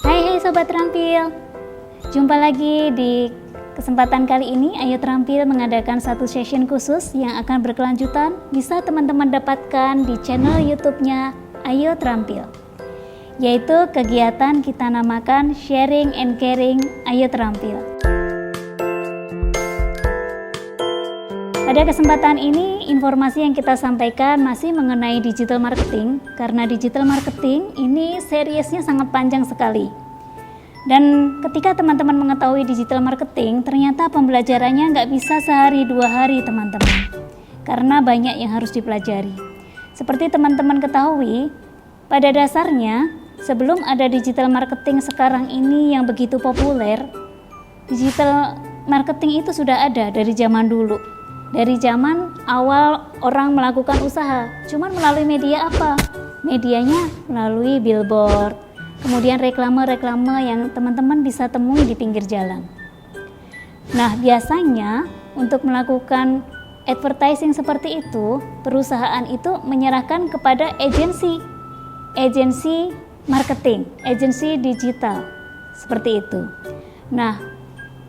Hai Sobat Terampil, jumpa lagi di kesempatan kali ini. Ayo Terampil mengadakan satu session khusus yang akan berkelanjutan. Bisa teman-teman dapatkan di channel YouTube-nya Ayo Terampil, yaitu kegiatan kita namakan Sharing and Caring Ayo Terampil. Pada kesempatan ini, informasi yang kita sampaikan masih mengenai digital marketing, karena digital marketing ini seriesnya sangat panjang sekali. Dan ketika teman-teman mengetahui digital marketing, ternyata pembelajarannya nggak bisa sehari dua hari teman-teman, karena banyak yang harus dipelajari. Seperti teman-teman ketahui, pada dasarnya sebelum ada digital marketing sekarang ini yang begitu populer, digital marketing itu sudah ada dari zaman dulu. Dari zaman awal orang melakukan usaha, cuman melalui media apa? Medianya melalui billboard, kemudian reklame-reklame yang teman-teman bisa temui di pinggir jalan. Nah, biasanya untuk melakukan advertising seperti itu, perusahaan itu menyerahkan kepada agensi marketing, agensi digital, seperti itu. Nah,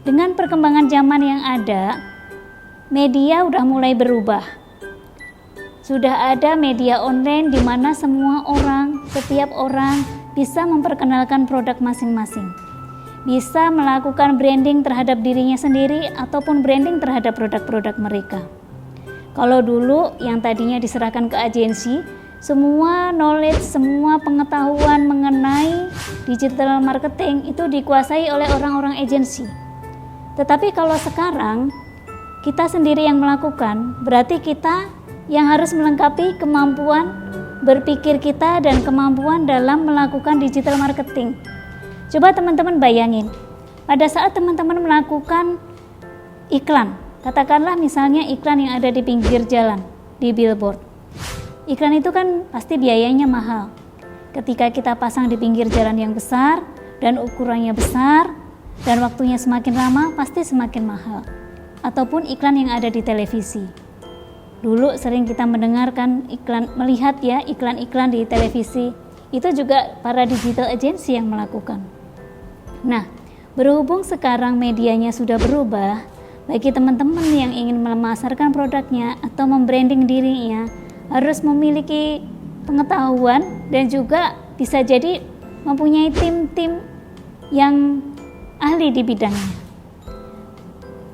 dengan perkembangan zaman yang ada, media udah mulai berubah. Sudah ada media online di mana setiap orang bisa memperkenalkan produk masing-masing. Bisa melakukan branding terhadap dirinya sendiri ataupun branding terhadap produk-produk mereka. Kalau dulu yang tadinya diserahkan ke agensi, semua knowledge, semua pengetahuan mengenai digital marketing itu dikuasai oleh orang-orang agensi. Tetapi kalau sekarang kita sendiri yang melakukan, berarti kita yang harus melengkapi kemampuan berpikir kita dan kemampuan dalam melakukan digital marketing. Coba teman-teman bayangin, pada saat teman-teman melakukan iklan, katakanlah misalnya iklan yang ada di pinggir jalan, di billboard. Iklan itu kan pasti biayanya mahal. Ketika kita pasang di pinggir jalan yang besar dan ukurannya besar dan waktunya semakin lama, pasti semakin mahal. Ataupun iklan yang ada di televisi. Dulu sering kita mendengarkan melihat iklan-iklan di televisi. Itu juga para digital agency yang melakukan. Nah, berhubung sekarang medianya sudah berubah, bagi teman-teman yang ingin memasarkan produknya atau membranding dirinya, harus memiliki pengetahuan dan juga bisa jadi mempunyai tim-tim yang ahli di bidangnya.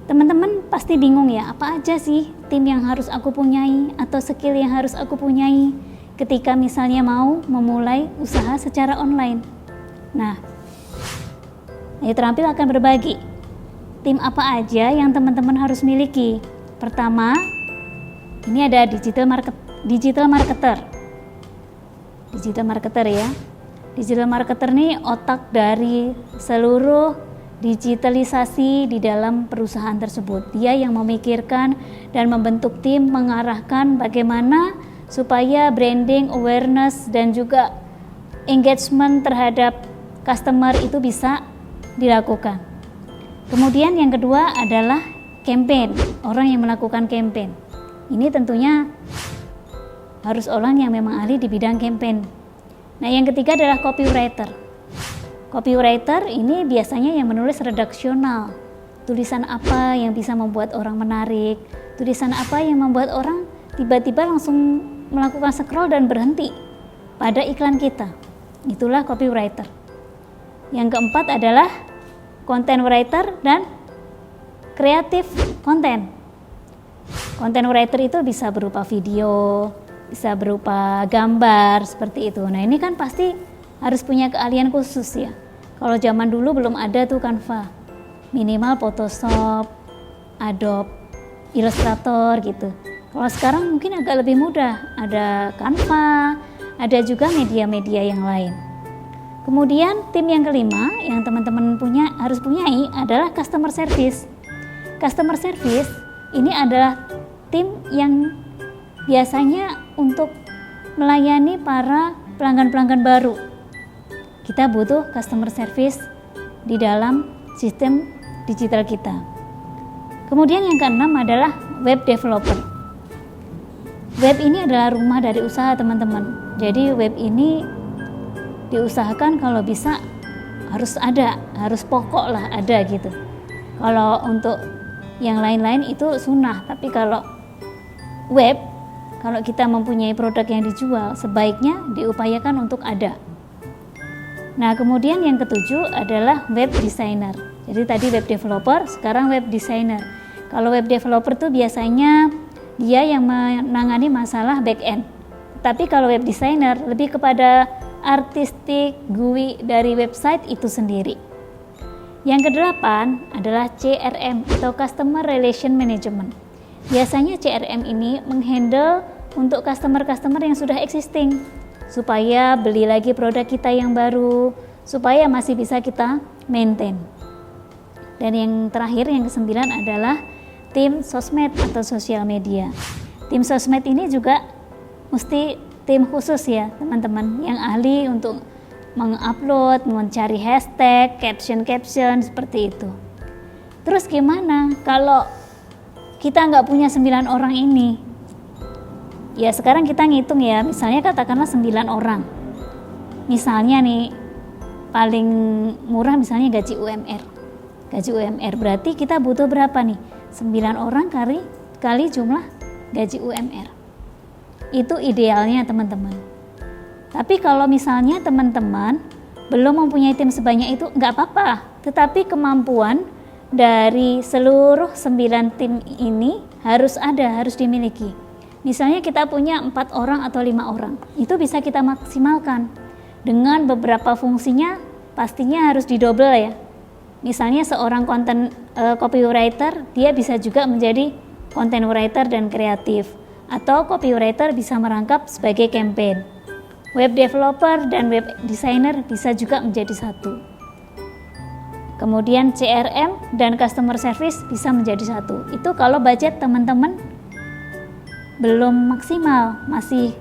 Teman-teman pasti bingung ya, apa aja sih tim yang harus aku punyai atau skill yang harus aku punyai ketika misalnya mau memulai usaha secara online. Nah, Ayo Terampil akan berbagi tim apa aja yang teman-teman harus miliki. Pertama, ini ada digital marketer ya. Digital marketer nih otak dari seluruh digitalisasi di dalam perusahaan tersebut. Dia yang memikirkan dan membentuk tim, mengarahkan bagaimana supaya branding, awareness, dan juga engagement terhadap customer itu bisa dilakukan. Kemudian yang kedua adalah campaign, orang yang melakukan campaign. Ini tentunya harus orang yang memang ahli di bidang campaign. Nah, yang ketiga adalah copywriter. Copywriter ini biasanya yang menulis redaksional. Tulisan apa yang bisa membuat orang menarik, tulisan apa yang membuat orang tiba-tiba langsung melakukan scroll dan berhenti pada iklan kita. Itulah copywriter. Yang keempat adalah content writer dan creative content. Content writer itu bisa berupa video, bisa berupa gambar, seperti itu. Nah, ini kan pasti harus punya keahlian khusus ya. Kalau zaman dulu belum ada tuh Canva, minimal Photoshop, Adobe Illustrator gitu. Kalau sekarang mungkin agak lebih mudah, ada Canva, ada juga media-media yang lain. Kemudian tim yang kelima yang teman-teman harus punyai adalah customer service. Customer service ini adalah tim yang biasanya untuk melayani para pelanggan-pelanggan baru. Kita butuh customer service di dalam sistem digital kita. Kemudian yang keenam adalah web developer. Web ini adalah rumah dari usaha teman-teman. Jadi web ini diusahakan kalau bisa harus ada, harus pokok lah ada gitu. Kalau untuk yang lain-lain itu sunnah, tapi kalau web, kalau kita mempunyai produk yang dijual, sebaiknya diupayakan untuk ada. Nah, kemudian yang ketujuh adalah web designer. Jadi tadi web developer, sekarang web designer. Kalau web developer tuh biasanya dia yang menangani masalah back end. Tapi kalau web designer lebih kepada artistik GUI dari website itu sendiri. Yang kedelapan adalah CRM atau Customer Relation Management. Biasanya CRM ini menghandle untuk customer-customer yang sudah existing, supaya beli lagi produk kita yang baru, supaya masih bisa kita maintain. Dan yang terakhir, yang ke-9 adalah tim sosmed atau sosial media. Tim sosmed ini juga mesti tim khusus ya teman-teman, yang ahli untuk mengupload, mencari hashtag, caption seperti itu. Terus gimana kalau kita nggak punya 9 orang ini? Ya sekarang kita ngitung ya, misalnya katakanlah 9 orang. Misalnya nih, paling murah misalnya gaji UMR. Gaji UMR berarti kita butuh berapa nih? 9 orang kali jumlah gaji UMR. Itu idealnya teman-teman. Tapi kalau misalnya teman-teman belum mempunyai tim sebanyak itu, nggak apa-apa. Tetapi kemampuan dari seluruh 9 tim ini harus dimiliki. Misalnya kita punya 4 orang atau 5 orang, itu bisa kita maksimalkan. Dengan beberapa fungsinya pastinya harus didouble ya. Misalnya seorang copywriter, dia bisa juga menjadi content writer dan kreatif. Atau copywriter bisa merangkap sebagai campaign. Web developer dan web designer bisa juga menjadi satu. Kemudian CRM dan customer service bisa menjadi satu. Itu kalau budget teman-teman belum maksimal, masih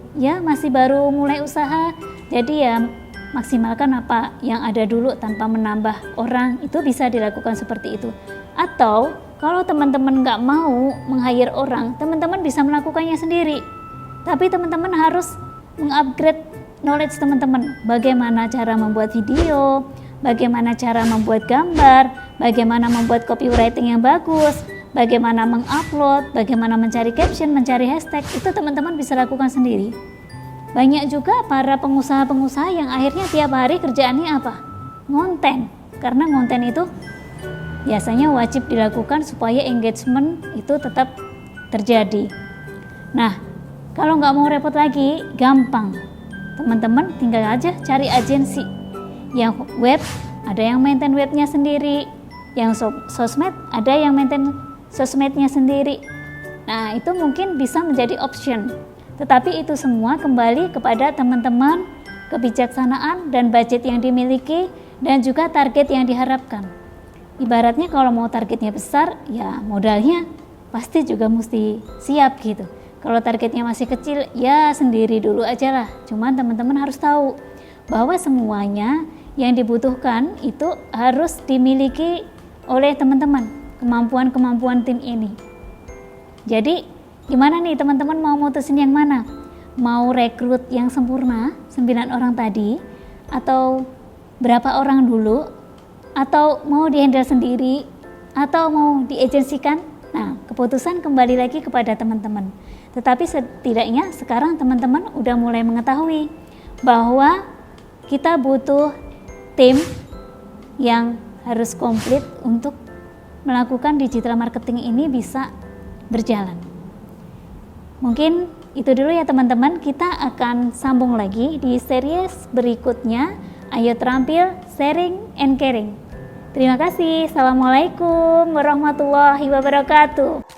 baru mulai usaha. Jadi ya maksimalkan apa yang ada dulu tanpa menambah orang, itu bisa dilakukan seperti itu. Atau kalau teman-teman nggak mau meng-hire orang, teman-teman bisa melakukannya sendiri. Tapi teman-teman harus mengupgrade knowledge teman-teman, bagaimana cara membuat video, bagaimana cara membuat gambar, bagaimana membuat copywriting yang bagus, bagaimana mengupload, bagaimana mencari caption, mencari hashtag, itu teman-teman bisa lakukan sendiri. Banyak juga para pengusaha-pengusaha yang akhirnya tiap hari kerjaannya apa? Ngonten, karena ngonten itu biasanya wajib dilakukan supaya engagement itu tetap terjadi. Nah, kalau nggak mau repot lagi, gampang. Teman-teman tinggal aja cari agensi. Yang web, ada yang maintain webnya sendiri. Yang sosmed, ada yang maintain sosmednya sendiri. Nah, itu mungkin bisa menjadi option. Tetapi itu semua kembali kepada teman-teman, kebijaksanaan dan budget yang dimiliki, dan juga target yang diharapkan. Ibaratnya kalau mau targetnya besar, ya modalnya pasti juga mesti siap gitu. Kalau targetnya masih kecil, ya sendiri dulu aja lah. Cuman teman-teman harus tahu bahwa semuanya yang dibutuhkan itu harus dimiliki oleh teman-teman, kemampuan-kemampuan tim ini. Jadi gimana nih teman-teman mau mutusin yang mana? Mau rekrut yang sempurna, 9 orang tadi, atau berapa orang dulu, atau mau di-handle sendiri, atau mau diagensikan? Nah, keputusan kembali lagi kepada teman-teman. Tetapi setidaknya sekarang teman-teman udah mulai mengetahui bahwa kita butuh tim yang harus komplit untuk melakukan digital marketing ini bisa berjalan. Mungkin itu dulu ya teman-teman, kita akan sambung lagi di series berikutnya. Ayo terampil, sharing and caring. Terima kasih. Assalamualaikum warahmatullahi wabarakatuh.